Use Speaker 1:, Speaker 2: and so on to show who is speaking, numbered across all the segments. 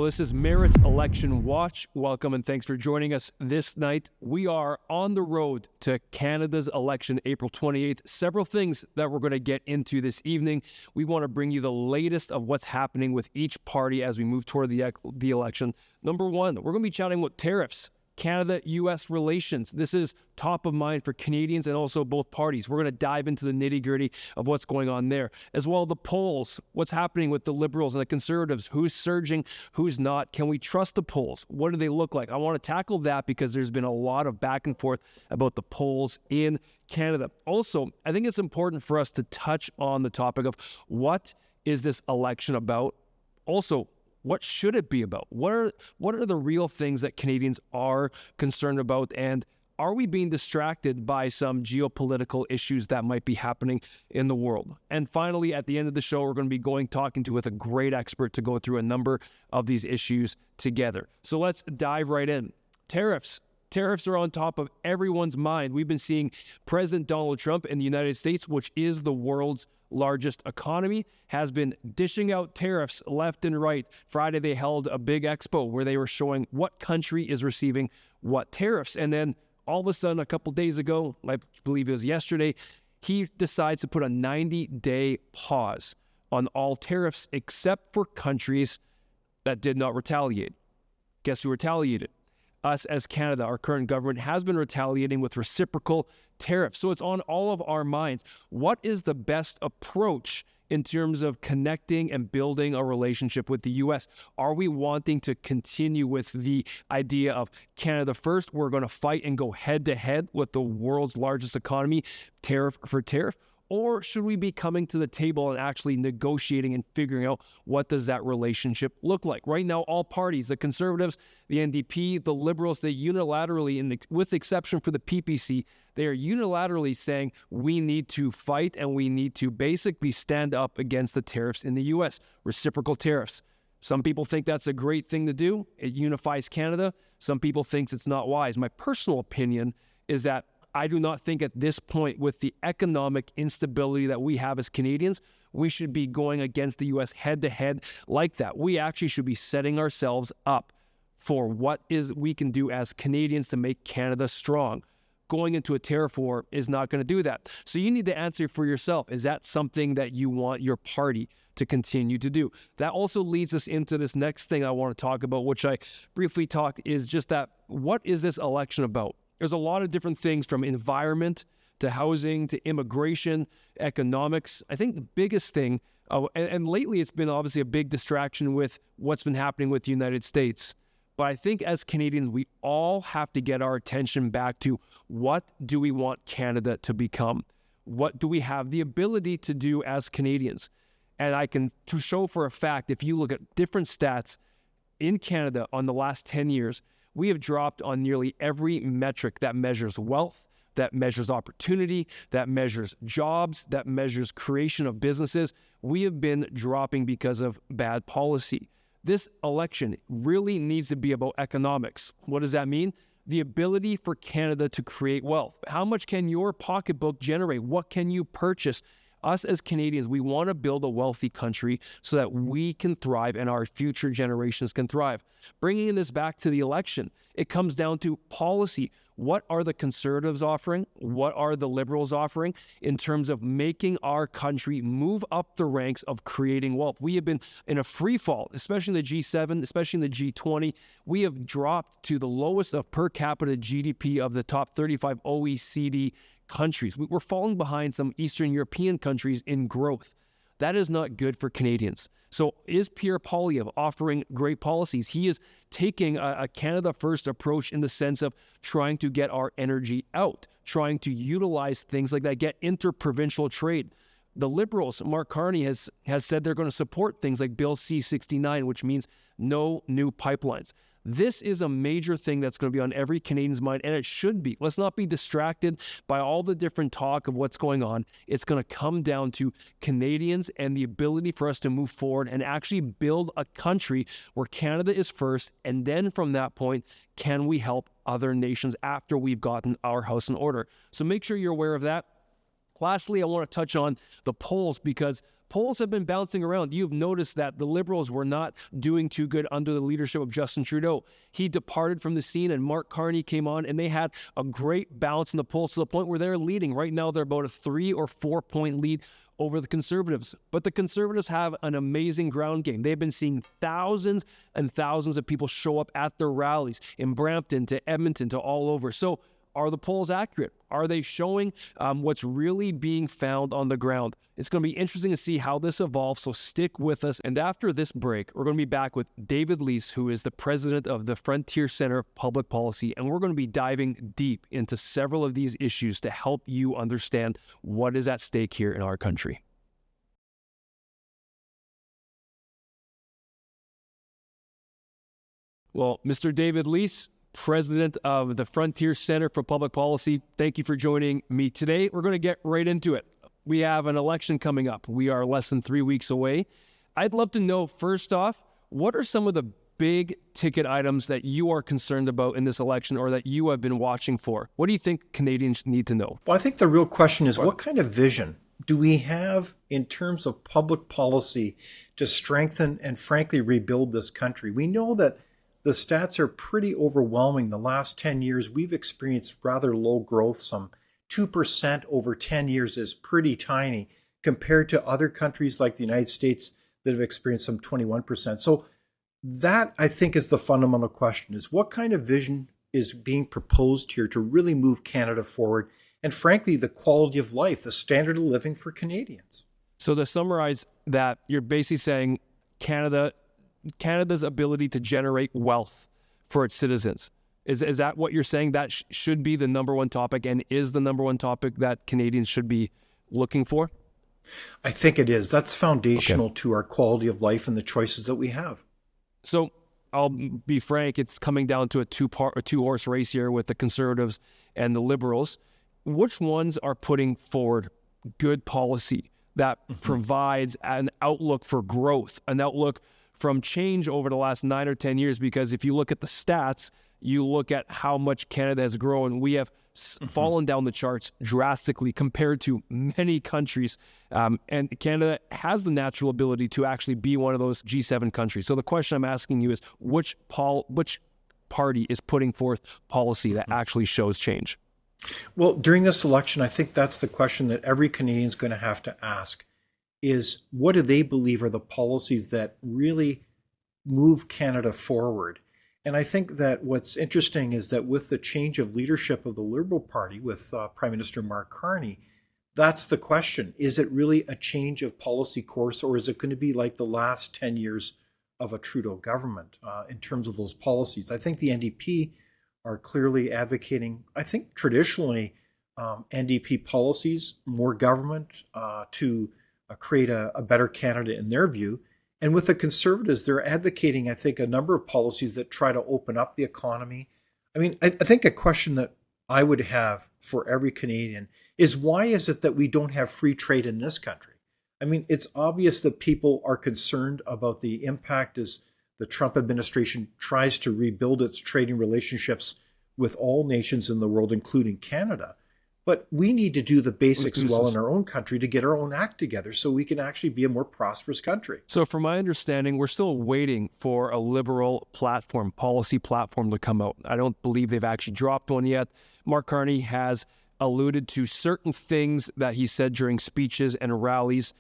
Speaker 1: Well, this is Merit Election Watch. Welcome and thanks for joining us this night. We are on the road to Canada's election, April 28th. Several things that we're going to get into this evening. We want to bring you the latest of what's happening with each party as we move toward the election. Number one, we're going to be chatting about tariffs. Canada-U.S. relations. This is top of mind for Canadians and also both parties. We're going to dive into the nitty-gritty of what's going on there. As well, the polls, what's happening with the Liberals and the Conservatives, who's surging, who's not. Can we trust the polls? What do they look like? I want to tackle that because there's been a lot of back and forth about the polls in Canada. Also, I think it's important for us to touch on the topic of what is this election about? Also, what should it be about? What are the real things that Canadians are concerned about? And are we being distracted by some geopolitical issues that might be happening in the world? And finally, at the end of the show, we're going to be talking with a great expert to go through a number of these issues together. So let's dive right in. Tariffs. Tariffs are on top of everyone's mind. We've been seeing President Donald Trump in the United States, which is the world's largest economy, has been dishing out tariffs left and right. Friday, they held a big expo where they were showing what country is receiving what tariffs. And then all of a sudden, a couple days ago, I believe it was yesterday, he decides to put a 90-day pause on all tariffs except for countries that did not retaliate. Guess who retaliated? Us as Canada. Our current government has been retaliating with reciprocal tariffs. So it's on all of our minds. What is the best approach in terms of connecting and building a relationship with the U.S.? Are we wanting to continue with the idea of Canada first? We're going to fight and go head to head with the world's largest economy, tariff for tariff? Or should we be coming to the table and actually negotiating and figuring out what does that relationship look like? Right now, all parties, the Conservatives, the NDP, the Liberals, they unilaterally, with exception for the PPC, they are unilaterally saying we need to fight and we need to basically stand up against the tariffs in the U.S., reciprocal tariffs. Some people think that's a great thing to do. It unifies Canada. Some people think it's not wise. My personal opinion is that I do not think at this point, with the economic instability that we have as Canadians, we should be going against the U.S. head-to-head like that. We actually should be setting ourselves up for what we can do as Canadians to make Canada strong. Going into a tariff war is not going to do that. So you need to answer for yourself. Is that something that you want your party to continue to do? That also leads us into this next thing I want to talk about, which I briefly talked, is just that what is this election about? There's a lot of different things from environment to housing to immigration, economics. I think the biggest thing, and lately it's been obviously a big distraction with what's been happening with the United States. But I think as Canadians, we all have to get our attention back to what do we want Canada to become? What do we have the ability to do as Canadians? And I can to show for a fact, if you look at different stats in Canada on the last 10 years, we have dropped on nearly every metric that measures wealth, that measures opportunity, that measures jobs, that measures creation of businesses. We have been dropping because of bad policy. This election really needs to be about economics. What does that mean? The ability for Canada to create wealth. How much can your pocketbook generate? What can you purchase? Us as Canadians, we want to build a wealthy country so that we can thrive and our future generations can thrive. Bringing this back to the election, it comes down to policy. What are the Conservatives offering? What are the Liberals offering in terms of making our country move up the ranks of creating wealth? We have been in a free fall, especially in the G7, especially in the G20. We have dropped to the lowest of per capita GDP of the top 35 OECD countries. We're falling behind some Eastern European countries in growth. That is not good for Canadians. So is Pierre Poilievre offering great policies? He is taking a Canada first approach in the sense of trying to get our energy out, trying to utilize things like that, get interprovincial trade. The Liberals, Mark Carney has said they're going to support things like Bill C-69, which means no new pipelines. This is a major thing that's going to be on every Canadian's mind, and it should be. Let's not be distracted by all the different talk of what's going on. It's going to come down to Canadians and the ability for us to move forward and actually build a country where Canada is first, and then from that point, can we help other nations after we've gotten our house in order? So make sure you're aware of that. Lastly, I want to touch on the polls because polls have been bouncing around. You've noticed that the Liberals were not doing too good under the leadership of Justin Trudeau. He departed from the scene and Mark Carney came on, and they had a great bounce in the polls to the point where they're leading. Right now, they're about a 3 or 4 point lead over the Conservatives. But the Conservatives have an amazing ground game. They've been seeing thousands and thousands of people show up at their rallies in Brampton to Edmonton to all over. So are the polls accurate? Are they showing what's really being found on the ground? It's going to be interesting to see how this evolves, so stick with us. And after this break, we're going to be back with David Leis, who is the president of the Frontier Center of Public Policy, and we're going to be diving deep into several of these issues to help you understand what is at stake here in our country. Well, Mr. David Leis, president of the Frontier Center for Public Policy, thank you for joining me today. We're going to get right into it. We have an election coming up. We are less than 3 weeks away. I'd love to know, first off, what are some of the big ticket items that you are concerned about in this election or that you have been watching for? What do you think Canadians need to know?
Speaker 2: Well, I think the real question is, what kind of vision do we have in terms of public policy to strengthen and frankly rebuild this country? We know that the stats are pretty overwhelming. The last 10 years, we've experienced rather low growth. Some 2% over 10 years is pretty tiny compared to other countries like the United States that have experienced some 21%. So that, I think, is the fundamental question, is what kind of vision is being proposed here to really move Canada forward and, frankly, the quality of life, the standard of living for Canadians.
Speaker 1: So to summarize that, you're basically saying Canada's ability to generate wealth for its citizens. Is that what you're saying? That should be the number one topic and is the number one topic that Canadians should be looking for?
Speaker 2: I think it is. That's foundational to our quality of life and the choices that we have.
Speaker 1: So I'll be frank, it's coming down to a two-horse race here with the Conservatives and the Liberals. Which ones are putting forward good policy that provides an outlook for growth, an outlook from change over the last 9 or 10 years? Because if you look at the stats, you look at how much Canada has grown, we have fallen down the charts drastically compared to many countries. And Canada has the natural ability to actually be one of those G7 countries. So the question I'm asking you is, which party is putting forth policy that actually shows change?
Speaker 2: Well, during this election, I think that's the question that every Canadian is going to have to ask, is what do they believe are the policies that really move Canada forward? And I think that what's interesting is that with the change of leadership of the Liberal Party with Prime Minister Mark Carney, that's the question. Is it really a change of policy course, or is it going to be like the last 10 years of a Trudeau government in terms of those policies? I think the NDP are clearly advocating, I think traditionally, NDP policies, more government to create a better Canada in their view. And with the Conservatives, they're advocating, I think, a number of policies that try to open up the economy. I mean, I think a question that I would have for every Canadian is, why is it that we don't have free trade in this country? I mean, it's obvious that people are concerned about the impact as the Trump administration tries to rebuild its trading relationships with all nations in the world, including Canada. But we need to do the basics well in our own country to get our own act together so we can actually be a more prosperous country.
Speaker 1: So from my understanding, we're still waiting for a Liberal platform, policy platform to come out. I don't believe they've actually dropped one yet. Mark Carney has alluded to certain things that he said during speeches and rallies.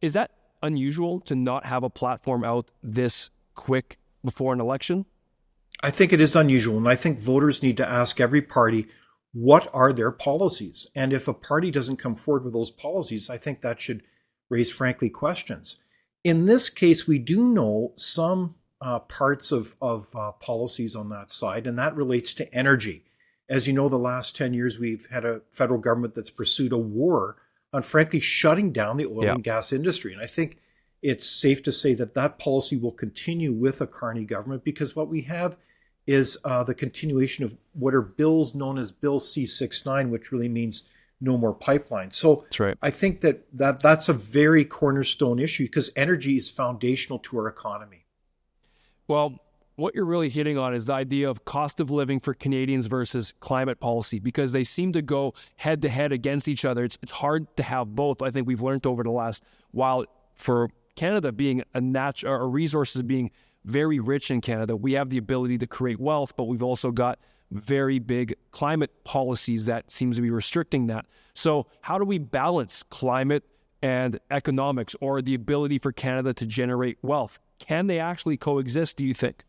Speaker 1: Is that unusual to not have a platform out this quick before an election?
Speaker 2: I think it is unusual, and I think voters need to ask every party, what are their policies? And if a party doesn't come forward with those policies, I think that should raise, frankly, questions. In this case, we do know some parts of policies on that side, and that relates to energy. As you know, the last 10 years, we've had a federal government that's pursued a war on, frankly, shutting down the oil and gas industry. And I think it's safe to say that that policy will continue with a Carney government, because what we have is the continuation of what are bills known as Bill C-69, which really means no more pipelines. So
Speaker 1: that's right.
Speaker 2: I think that's a very cornerstone issue, because energy is foundational to our economy.
Speaker 1: Well, what you're really hitting on is the idea of cost of living for Canadians versus climate policy, because they seem to go head to head against each other. It's hard to have both. I think we've learned over the last while, for Canada being or resources being very rich in Canada, we have the ability to create wealth, but we've also got very big climate policies that seems to be restricting that. So how do we balance climate and economics, or the ability for Canada to generate wealth? Can they actually coexist, do you think?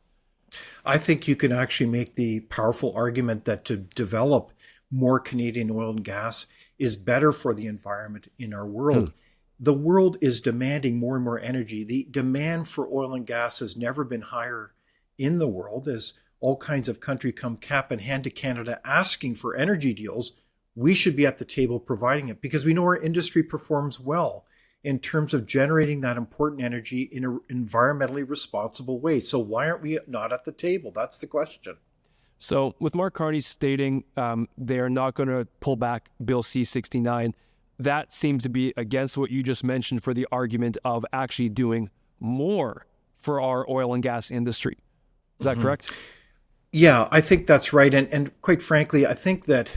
Speaker 2: I think you can actually make the powerful argument that to develop more Canadian oil and gas is better for the environment in our world. The world is demanding more and more energy. The demand for oil and gas has never been higher in the world, as all kinds of countries come cap in hand to Canada asking for energy deals. We should be at the table providing it, because we know our industry performs well in terms of generating that important energy in an environmentally responsible way. So why aren't we not at the table? That's the question.
Speaker 1: So with Mark Carney stating they are not going to pull back Bill C-69, that seems to be against what you just mentioned for the argument of actually doing more for our oil and gas industry. Is that correct?
Speaker 2: Yeah, I think that's right. And quite frankly, I think that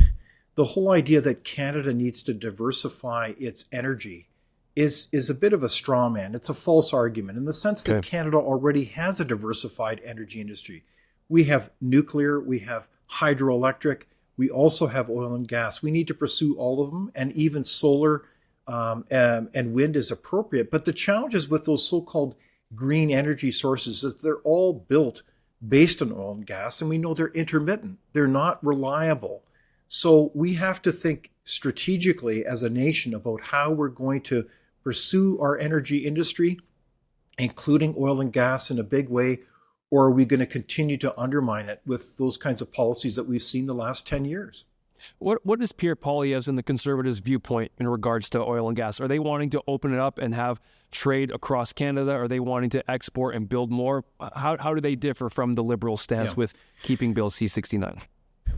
Speaker 2: the whole idea that Canada needs to diversify its energy is a bit of a straw man. It's a false argument in the sense that Canada already has a diversified energy industry. We have nuclear, we have hydroelectric, we also have oil and gas. We need to pursue all of them, and even solar and wind is appropriate. But the challenges with those so-called green energy sources is they're all built based on oil and gas, and we know they're intermittent. They're not reliable. So we have to think strategically as a nation about how we're going to pursue our energy industry, including oil and gas, in a big way, or are we going to continue to undermine it with those kinds of policies that we've seen the last 10 years?
Speaker 1: What is Pierre Poilievre's and the Conservatives' viewpoint in regards to oil and gas? Are they wanting to open it up and have trade across Canada? Are they wanting to export and build more? How do they differ from the Liberal stance with keeping Bill C-69?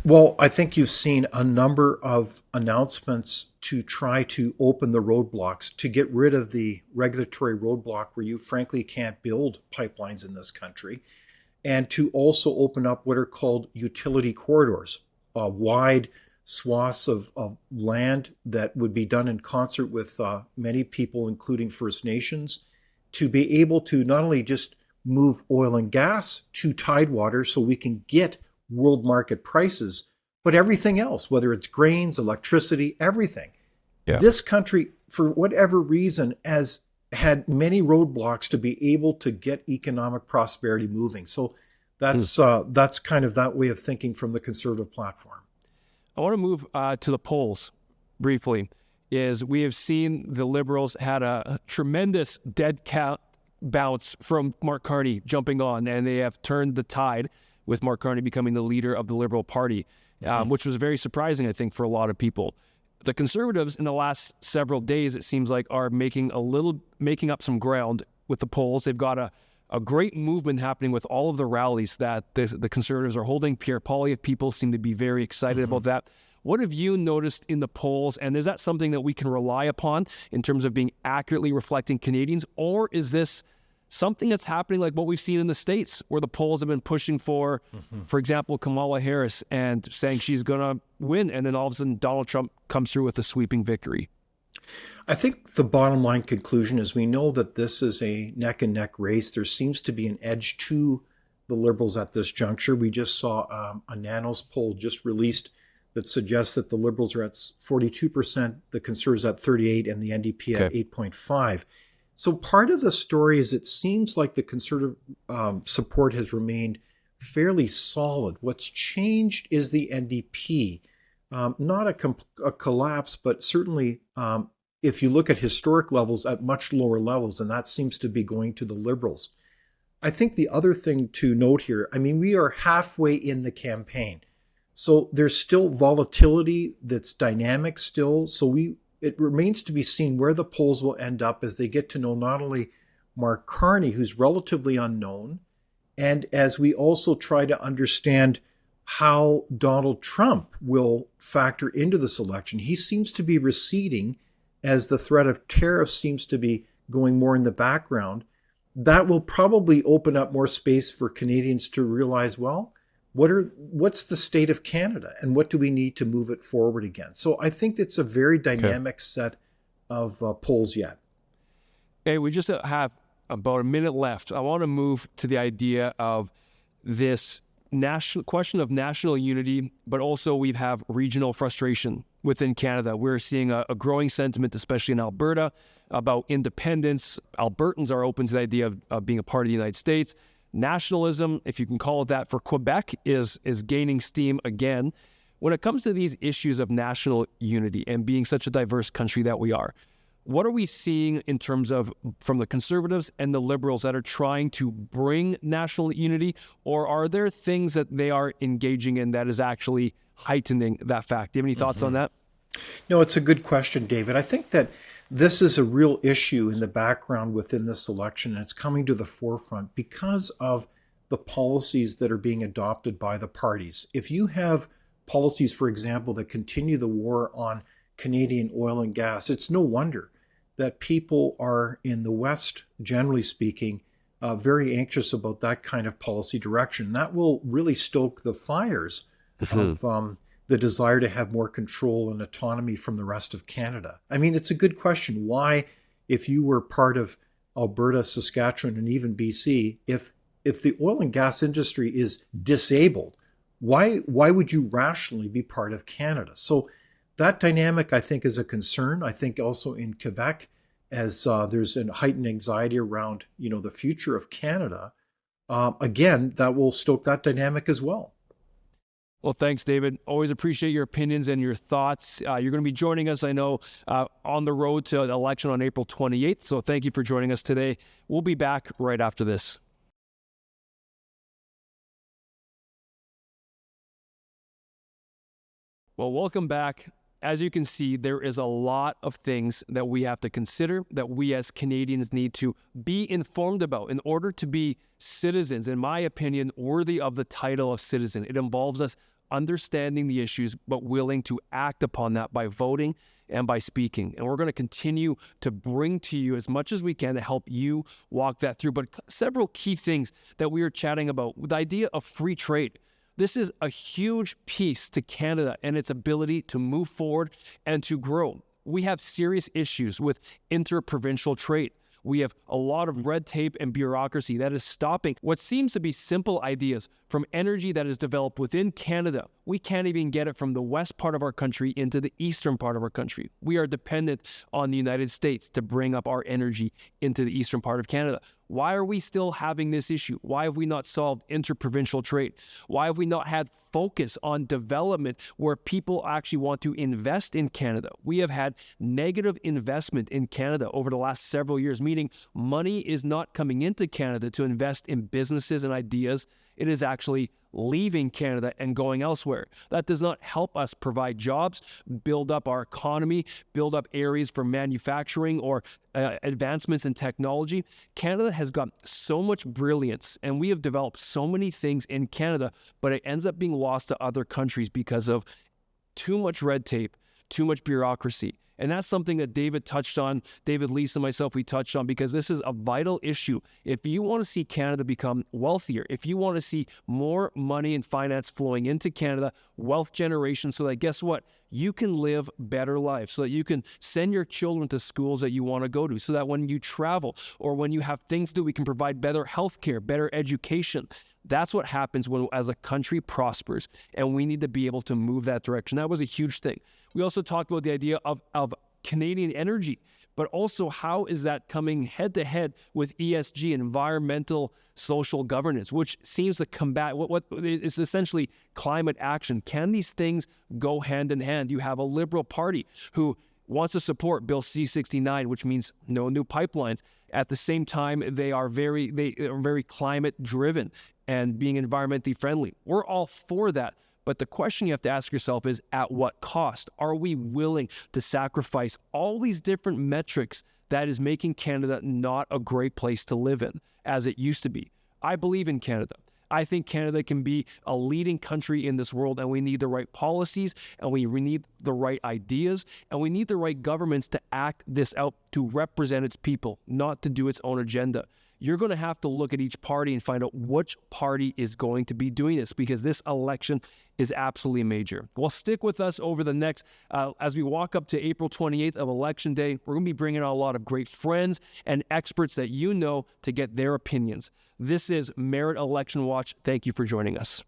Speaker 2: Well, I think you've seen a number of announcements to try to open the roadblocks, to get rid of the regulatory roadblock where you frankly can't build pipelines in this country, and to also open up what are called utility corridors, wide swaths of land that would be done in concert with many people, including First Nations, to be able to not only just move oil and gas to Tidewater so we can get world market prices, but everything else, whether it's grains, electricity, everything. Yeah. This country, for whatever reason, has had many roadblocks to be able to get economic prosperity moving. So that's kind of that way of thinking from the Conservative platform.
Speaker 1: I want to move to the polls briefly. We have seen the Liberals had a tremendous dead cat bounce from Mark Carney jumping on, and they have turned the tide with Mark Carney becoming the leader of the Liberal Party, which was very surprising, I think, for a lot of people. The Conservatives in the last several days, it seems like, are making up some ground with the polls. They've got a great movement happening with all of the rallies that the Conservatives are holding. Pierre Poilievre, people seem to be very excited about that. What have you noticed in the polls, and is that something that we can rely upon in terms of being accurately reflecting Canadians, or is this something that's happening like what we've seen in the States, where the polls have been pushing for example, Kamala Harris, and saying she's going to win, and then all of a sudden Donald Trump comes through with a sweeping victory?
Speaker 2: I think the bottom line conclusion is we know that this is a neck-and-neck race. There seems to be an edge to the Liberals at this juncture. We just saw a Nanos poll just released that suggests that the Liberals are at 42%, the Conservatives at 38%, and the NDP at 8.5%. So part of the story is it seems like the Conservative support has remained fairly solid. What's changed is the NDP. Not a collapse, but certainly if you look at historic levels, at much lower levels, and that seems to be going to the Liberals. I think the other thing to note here, I mean, we are halfway in the campaign. So there's still volatility that's dynamic still. So it remains to be seen where the polls will end up as they get to know not only Mark Carney, who's relatively unknown, and as we also try to understand how Donald Trump will factor into this election. He seems to be receding as the threat of tariffs seems to be going more in the background. that will probably open up more space for Canadians to realize, well, what's the state of Canada and what do we need to move it forward again? So I think it's a very
Speaker 1: Okay.
Speaker 2: dynamic set of polls yet.
Speaker 1: Hey, we just have about a minute left. I want to move to the idea of this national question of national unity, but also we have regional frustration within Canada. We're seeing a growing sentiment, especially in Alberta, about independence. Albertans are open to the idea of being a part of the United States. Nationalism, if you can call it that, for Quebec is gaining steam again. When it comes to these issues of national unity and being such a diverse country that we are, what are we seeing in terms of from the Conservatives and the Liberals that are trying to bring national unity, or are there things that they are engaging in that is actually heightening that fact? Do you have any thoughts on that?
Speaker 2: No, it's a good question, David. I think that this is a real issue in the background within this election, and it's coming to the forefront because of the policies that are being adopted by the parties. If you have policies, for example, that continue the war on Canadian oil and gas, it's no wonder that people are in the West, generally speaking, very anxious about that kind of policy direction. That will really stoke the fires of the desire to have more control and autonomy from the rest of Canada. I mean, it's a good question. Why, if you were part of Alberta, Saskatchewan, and even BC, if the oil and gas industry is disabled, why would you rationally be part of Canada? So that dynamic, I think, is a concern. I think also in Quebec, as there's a heightened anxiety around, the future of Canada, again, that will stoke that dynamic as well.
Speaker 1: Well, thanks, David. Always appreciate your opinions and your thoughts. You're going to be joining us, I know, on the road to the election on April 28th. So thank you for joining us today. We'll be back right after this. Well, welcome back. As you can see, there is a lot of things that we have to consider, that we as Canadians need to be informed about in order to be citizens, in my opinion, worthy of the title of citizen. It involves us understanding the issues, but willing to act upon that by voting and by speaking. And we're going to continue to bring to you as much as we can to help you walk that through. But several key things that we are chatting about, the idea of free trade. This is a huge piece to Canada and its ability to move forward and to grow. We have serious issues with interprovincial trade. We have a lot of red tape and bureaucracy that is stopping what seems to be simple ideas from energy that is developed within Canada. We can't even get it from the west part of our country into the eastern part of our country. We are dependent on the United States to bring up our energy into the eastern part of Canada. Why are we still having this issue? Why have we not solved interprovincial trade? Why have we not had focus on development where people actually want to invest in Canada? We have had negative investment in Canada over the last several years, meaning money is not coming into Canada to invest in businesses and ideas. It is actually leaving Canada and going elsewhere. That does not help us provide jobs, build up our economy, build up areas for manufacturing or advancements in technology. Canada has got so much brilliance and we have developed so many things in Canada, but it ends up being lost to other countries because of too much red tape, too much bureaucracy. And that's something that David touched on, David Leis and myself, we touched on, because this is a vital issue. If you want to see Canada become wealthier, if you want to see more money and finance flowing into Canada, wealth generation, so that guess what? You can live better lives, so that you can send your children to schools that you want to go to, so that when you travel or when you have things to do, we can provide better healthcare, better education. That's what happens when, as a country prospers, and we need to be able to move that direction. That was a huge thing. We also talked about the idea of Canadian energy, but also how is that coming head-to-head with ESG, environmental social governance, which seems to combat what is essentially climate action. Can these things go hand in hand? You have a Liberal Party who wants to support Bill C-69, which means no new pipelines. At the same time, they are very climate driven and being environmentally friendly. We're all for that. But the question you have to ask yourself is, at what cost? Are we willing to sacrifice all these different metrics that is making Canada not a great place to live in as it used to be? I believe in Canada. I think Canada can be a leading country in this world, and we need the right policies, and we need the right ideas, and we need the right governments to act this out to represent its people, not to do its own agenda. you're going to have to look at each party and find out which party is going to be doing this, because this election is absolutely major. Well, stick with us over the next, as we walk up to April 28th of Election Day. We're going to be bringing on a lot of great friends and experts that you know to get their opinions. This is Merit Election Watch. Thank you for joining us.